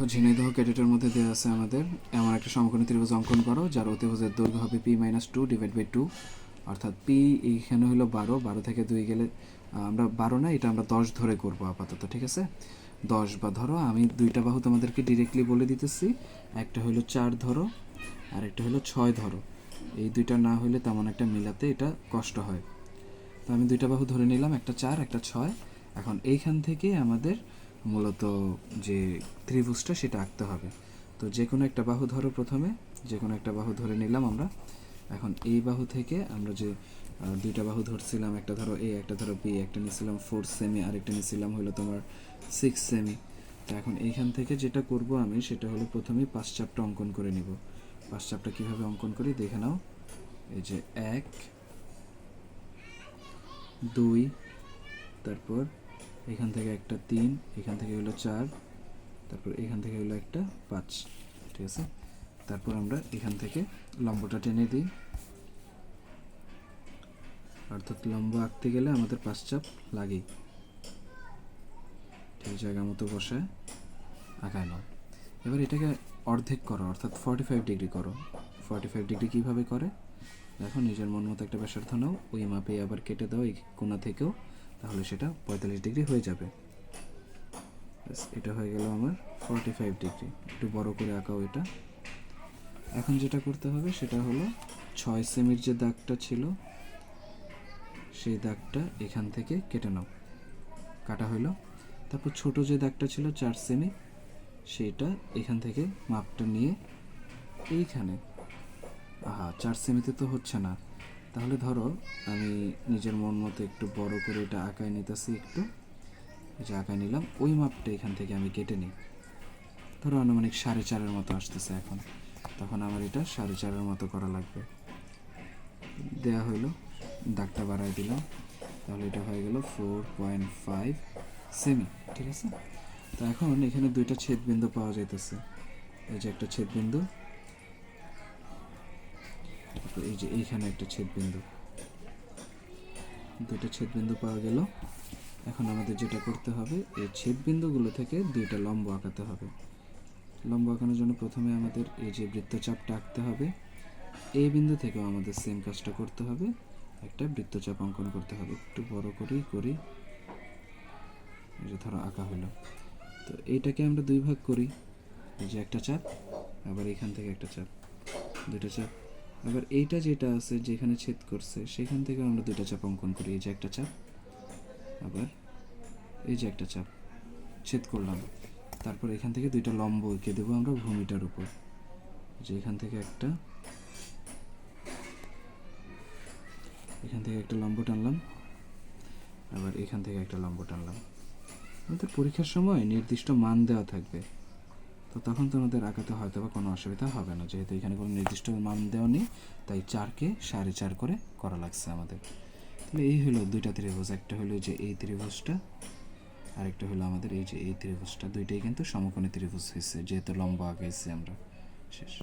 দেখো ঝিনাইদহ ক্যাডেটের মধ্যে দেওয়া আছে আমাদের এমন একটা সমকোণী ত্রিভুজ অঙ্কন করো যার অতিভুজের দৈর্ঘ্য হবে p-2/2, অর্থাৎ p এইখানে হলো 12 থেকে 2 গেলে আমরা 12 না, এটা আমরা 10 ধরে করব আপাতত, ঠিক আছে? 10 বা ধরো আমি দুইটা বাহু তোমাদেরকে ডিরেক্টলি বলে দিতেছি, একটা হলো 4 ধরো আর একটা হলো 6 ধরো। এই দুইটা না হলে তেমন একটা মিলাতে এটা কষ্ট হয়। তো আমি দুইটা বাহু ধরে নিলাম, একটা 4 একটা 6। এখন এইখান থেকে আমাদের মূলত যে ত্রিভুজটা সেটা আঁকতে হবে। তো যে কোনো একটা বাহু ধরো, প্রথমে যে কোনো একটা বাহু ধরে নিলাম আমরা। এখন এই বাহু থেকে আমরা যে দুইটা বাহু ধরছিলাম, একটা ধরো এ একটা ধরো বি, একটা নিয়েছিলাম 4 সেমি আর একটা নিয়েছিলাম হলো তোমার 6 সেমি। তো এখন এইখান থেকে যেটা করব আমি সেটা হলো প্রথমেই 5 চাপটা অঙ্কন করে নিব। 5 চাপটা কীভাবে অঙ্কন করি দেখে নাও। এই যে 1 2, তারপর এখান থেকে একটা 3, এখান থেকে হলো 4, তারপর এখান থেকে হলো একটা 5, ঠিক আছে? তারপর আমরা এখান থেকে লম্বটা টেনে দিই, অর্থাৎ লম্ব আঁকতে গেলে আমাদের 5 চাপ লাগেই। ঠিক জায়গা মতো বসায় আঁকায় নাও। এবার এটাকে অর্ধেক করো, অর্থাৎ 45 ডিগ্রি করো। 45 ডিগ্রি কীভাবে করে দেখো, নিজের মন মতো একটা ব্যাসার্ধ নাও, ওই মাপে আবার কেটে দাও এই কোণা থেকেও, তাহলে সেটা 45 ডিগ্রি হয়ে যাবে। এটা হয়ে গেল আমার 45 ডিগ্রি। একটু বড় করে আঁকাও এটা। এখন যেটা করতে হবে সেটা হলো 6 সেমির যে দাগটা ছিল সেই দাগটা এখান থেকে কেটে নাও, কাটা হলো। তারপর ছোট যে দাগটা ছিল 4 সেমি, সেইটা এখান থেকে মাপটা নিয়ে এইখানে, 4 সেমিতে তো হচ্ছে না, তাহলে ধরো আমি নিজের মন মতো একটু বড় করে এটা আঁকায় নিতেছি, একটু যে আঁকায় নিলাম, ওই মাপটা এখান থেকে আমি কেটে নিই। ধরো আনুমানিক 4.5-এর মতো আসতেছে এখন, তখন আমার এটা 4.5-এর মতো করা লাগবে। দেয়া হইলো, দাগটা বাড়াই দিলাম, তাহলে এটা হয়ে গেল 4.5 সেমি, ঠিক আছে? তো এখন এখানে দুইটা ছেদবিন্দু পাওয়া যাইতেছে। এই যে একটা ছেদবিন্দু, এই যে এইখানে একটা ছেদবিন্দু, দুটো ছেদবিন্দু পাওয়া গেল। এখন আমাদের যেটা করতে হবে, এই ছেদবিন্দুগুলো থেকে দুইটা লম্ব আঁকাতে হবে। লম্ব আঁকানোর জন্য প্রথমে আমাদের এই যে বৃত্তচাপটা আঁকতে হবে। এই বিন্দু থেকেও আমাদের সেম কাজটা করতে হবে, একটা বৃত্তচাপ অঙ্কন করতে হবে। একটু বড় করেই করি, এই যে ধরো আঁকা হলো। তো এইটাকে আমরা দুই ভাগ করি, এই যে একটা চাপ, আবার এখান থেকে একটা চাপ, দুইটা চাপ। আবার এইটা যেটা আছে যেখানে ছেদ করছে সেখান থেকে আমরা দুইটা চাপ অঙ্কন করি, এই যে একটা চাপ, আবার এই যে একটা চাপ ছেদ করলাম। তারপর এখান থেকে দুইটা লম্ব এঁকে দেবো আমরা ভূমিটার উপর, যে এখান থেকে একটা, এখান থেকে একটা লম্ব টানলাম, আবার এখান থেকে একটা লম্ব টানলাম। আমাদের পরীক্ষার সময় নির্দিষ্ট মান দেওয়া থাকবে, তো তখন তোমাদের আঁকাতে হয়তো বা কোনো অসুবিধা হবে না, যেহেতু এখানে কোনো নির্দিষ্ট মান দেওয়া নেই, তাই 4কে 4.5 করে করা লাগছে আমাদের। তাহলে এই হলো দুইটা ত্রিভুজ, একটা হলো যে এই ত্রিভুজটা, আরেকটা হলো আমাদের এই যে এই ত্রিভুজটা। দুইটাই কিন্তু সমকোণী ত্রিভুজ হয়েছে, যেহেতু লম্ব আঁকাইছি আমরা। শেষ।